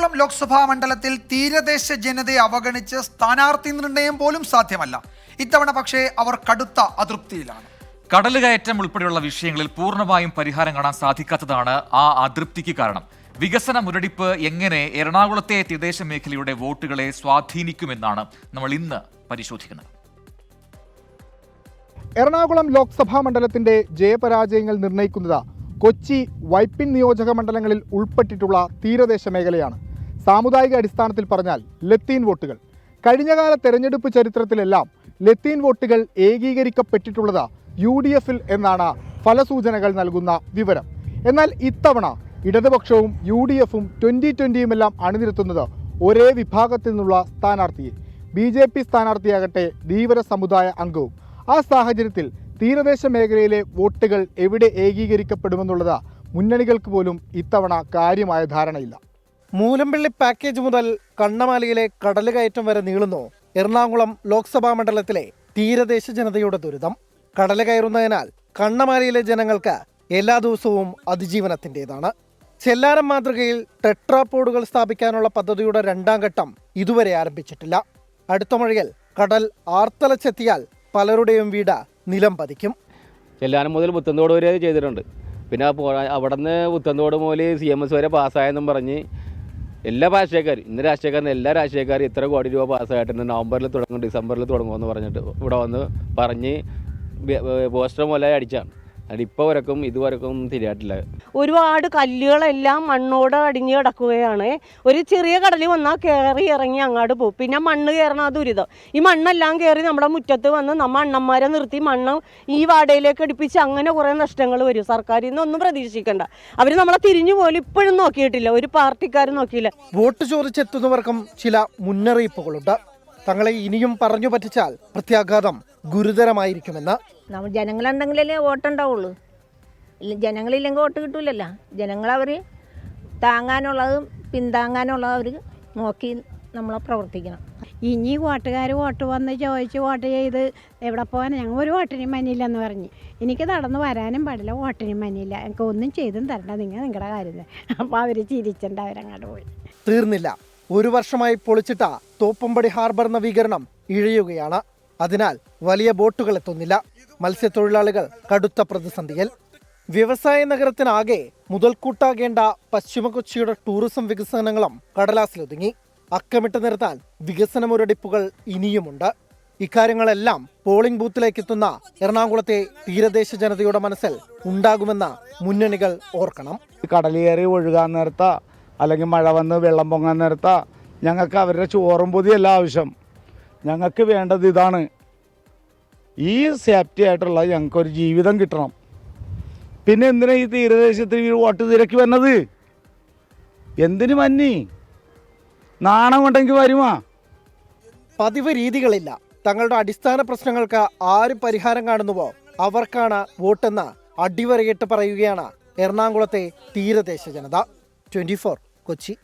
എറണാകുളം ലോക്സഭാ മണ്ഡലത്തിൽ തീരദേശ ജനതയെ അവഗണിച്ച് സ്ഥാനാർത്ഥി നിർണയം പോലും സാധ്യമല്ല. ഇത്തവണ പക്ഷേ അവർ കടുത്ത അതൃപ്തിയിലാണ്. കടലുകയറ്റം ഉൾപ്പെടെയുള്ള വിഷയങ്ങളിൽ പൂർണ്ണമായും പരിഹാരം കാണാൻ സാധിക്കാത്തതാണ് ആ അതൃപ്തിക്ക് കാരണം. വികസന മുരടിപ്പ് എങ്ങനെ എറണാകുളത്തെ തീരദേശ മേഖലയുടെ വോട്ടുകളെ സ്വാധീനിക്കുമെന്നാണ് നമ്മൾ ഇന്ന് പരിശോധിക്കുന്നത്. എറണാകുളം ലോക്സഭാ മണ്ഡലത്തിന്റെ ജയപരാജയങ്ങൾ നിർണ്ണയിക്കുന്നത് കൊച്ചി, വൈപ്പിൻ നിയോജക മണ്ഡലങ്ങളിൽ ഉൾപ്പെട്ടിട്ടുള്ള തീരദേശ മേഖലയാണ്. സാമുദായിക അടിസ്ഥാനത്തിൽ പറഞ്ഞാൽ ലത്തീൻ വോട്ടുകൾ. കഴിഞ്ഞകാല തെരഞ്ഞെടുപ്പ് ചരിത്രത്തിലെല്ലാം ലത്തീൻ വോട്ടുകൾ ഏകീകരിക്കപ്പെട്ടിട്ടുള്ളത് UDF-ൽ എന്നാണ് ഫലസൂചനകൾ നൽകുന്ന വിവരം. എന്നാൽ ഇത്തവണ ഇടതുപക്ഷവും UDF-ഉം 2020-യുമെല്ലാം അണിനിരത്തുന്നത് ഒരേ വിഭാഗത്തിൽ നിന്നുള്ള സ്ഥാനാർത്ഥിയെ. BJP സ്ഥാനാർത്ഥിയാകട്ടെ ധീവര സമുദായ അംഗവും. ആ സാഹചര്യത്തിൽ തീരദേശ മേഖലയിലെ വോട്ടുകൾ എവിടെ ഏകീകരിക്കപ്പെടുമെന്നുള്ളത് മുന്നണികൾക്ക് പോലും ഇത്തവണ കാര്യമായ ധാരണയില്ല. മൂലമ്പിള്ളി പാക്കേജ് മുതൽ കണ്ണമാലിയിലെ കടലുകയറ്റം വരെ നീളുന്നു എറണാകുളം ലോക്സഭാ മണ്ഡലത്തിലെ തീരദേശ ജനതയുടെ ദുരിതം. കടല് കയറുന്നതിനാൽ കണ്ണമാലിയിലെ ജനങ്ങൾക്ക് എല്ലാ ദിവസവും അതിജീവനത്തിൻ്റെതാണ്. ചെല്ലാനം മാതൃകയിൽ ടെട്രാപോഡുകൾ സ്ഥാപിക്കാനുള്ള പദ്ധതിയുടെ 2ാം ഘട്ടം ഇതുവരെ ആരംഭിച്ചിട്ടില്ല. അടുത്ത മഴയിൽ കടൽ ആർത്തലച്ചെത്തിയാൽ പലരുടെയും വീട് നിലം പതിക്കും. ചെല്ലാനം മുതൽ പുത്തൻതോട് വരെ ചെയ്തിട്ടുണ്ട്. പിന്നെ അവിടെ നിന്ന് പുത്തൻതോട് മുതൽ CMS വരെ പാസ്സായെന്നും പറഞ്ഞ് എല്ലാ രാഷ്ട്രീയക്കാരും, ഇന്ന് രാഷ്ട്രീയക്കാരും എല്ലാ രാഷ്ട്രീയക്കാരും ഇത്ര കോടി രൂപ പാസ്സായിട്ടുണ്ട്, നവംബറിൽ തുടങ്ങും, ഡിസംബറിൽ തുടങ്ങുമെന്ന് പറഞ്ഞിട്ട് ഇവിടെ വന്ന് പറഞ്ഞ് പോസ്റ്റർ മുതലായി അടിച്ചാണ്. ഇപ്പോൾ വരക്കും ഇതുവരക്കും തിരിയാട്ടില്ല. ഒരുപാട് കല്ലുകളെല്ലാം മണ്ണോട് അടിഞ്ഞ് കിടക്കുകയാണ്. ഒരു ചെറിയ കടലിൽ വന്നാൽ കയറി ഇറങ്ങി അങ്ങോട്ട് പോകും. പിന്നെ മണ്ണ് കയറണ ദുരിതം. ഈ മണ്ണെല്ലാം കയറി നമ്മുടെ മുറ്റത്ത് വന്ന് നമ്മ അണ്ണന്മാരെ നിർത്തി മണ്ണ് ഈ വാടയിലേക്ക് അടുപ്പിച്ച് അങ്ങനെ കുറേ നഷ്ടങ്ങൾ വരും. സർക്കാരിൽ നിന്നൊന്നും പ്രതീക്ഷിക്കണ്ട. അവർ നമ്മളെ തിരിഞ്ഞു പോലും ഇപ്പോഴും നോക്കിയിട്ടില്ല. ഒരു പാർട്ടിക്കാരും നോക്കിയില്ല. വോട്ട് ചോദിച്ചെത്തുന്നവർക്കും ചില മുന്നറിയിപ്പുകളുണ്ട്. തങ്ങളെ ഇനിയും പറഞ്ഞു പറ്റിച്ചാൽ പ്രത്യാഘാതം ഗുരുതരമായിരിക്കുമെന്ന്. നമ്മൾ ജനങ്ങളുണ്ടെങ്കിലല്ലേ വോട്ടുണ്ടാവുള്ളൂ. ജനങ്ങളില്ലെങ്കിൽ വോട്ട് കിട്ടൂലല്ലോ. ജനങ്ങളവർ താങ്ങാനുള്ളതും പിന്താങ്ങാനുള്ളതും അവർ നോക്കി നമ്മളെ പ്രവർത്തിക്കണം. ഇനി വോട്ടുകാർ വോട്ട് വന്ന് ചോദിച്ച് വോട്ട് ചെയ്ത് എവിടെ പോകാൻ ഞങ്ങൾ ഒരു വോട്ടിനും മനിയില്ലെന്ന് പറഞ്ഞ് എനിക്ക് നടന്ന് വരാനും പാടില്ല, വോട്ടിനും മനിയില്ല, എനിക്ക് ഒന്നും ചെയ്തും തരണ്ട, നിങ്ങളുടെ കാര്യം. അപ്പോൾ അവർ ചിരിച്ചിട്ടുണ്ട്, അവരങ്ങോട്ട് പോയി. തീർന്നില്ല. 1 വർഷമായി പൊളിച്ചിട്ട തോപ്പുംപടി ഹാർബർ നവീകരണം ഇഴയുകയാണ്. അതിനാൽ വലിയ ബോട്ടുകൾ എത്തുന്നില്ല. മത്സ്യത്തൊഴിലാളികൾ കടുത്ത പ്രതിസന്ധിയിൽ. വ്യവസായ നഗരത്തിനാകെ മുതൽക്കൂട്ടാകേണ്ട പശ്ചിമ കൊച്ചിയുടെ ടൂറിസം വികസനങ്ങളും കടലാസിലൊതുങ്ങി. അക്കമിട്ട് നിർത്താൻ വികസന മുരടിപ്പുകൾ ഇനിയുമുണ്ട്. ഇക്കാര്യങ്ങളെല്ലാം പോളിംഗ് ബൂത്തിലേക്ക് എത്തുന്ന എറണാകുളത്തെ തീരദേശ ജനതയുടെ മനസ്സിൽ ഉണ്ടാകുമെന്ന് മുന്നണികൾ ഓർക്കണം. കടലേറി ഒഴുകാൻ നേരത്താ അല്ലെങ്കിൽ മഴ വന്ന് വെള്ളം പൊങ്ങാൻ നേരത്താ ഞങ്ങൾക്ക് അവരുടെ ചോറും പൊതിയല്ല ആവശ്യം. ഞങ്ങൾക്ക് വേണ്ടത് ഇതാണ്. ഈ സേഫ്റ്റി ആയിട്ടുള്ള ഞങ്ങൾക്കൊരു ജീവിതം കിട്ടണം. പിന്നെ എന്തിനാ ഈ തീരദേശത്തിൽ വോട്ട് തിരക്കി വന്നത്? എന്തിനു മന്നി? നാണം കൊണ്ടെങ്കിൽ വരുമാ? പതിവ് രീതികളില്ല. തങ്ങളുടെ അടിസ്ഥാന പ്രശ്നങ്ങൾക്ക് ആര് പരിഹാരം കാണുന്നുവോ അവർക്കാണ് വോട്ടെന്ന് അടിവരയിട്ട് പറയുകയാണ് എറണാകുളത്തെ തീരദേശ ജനത. 24 കൊച്ചി.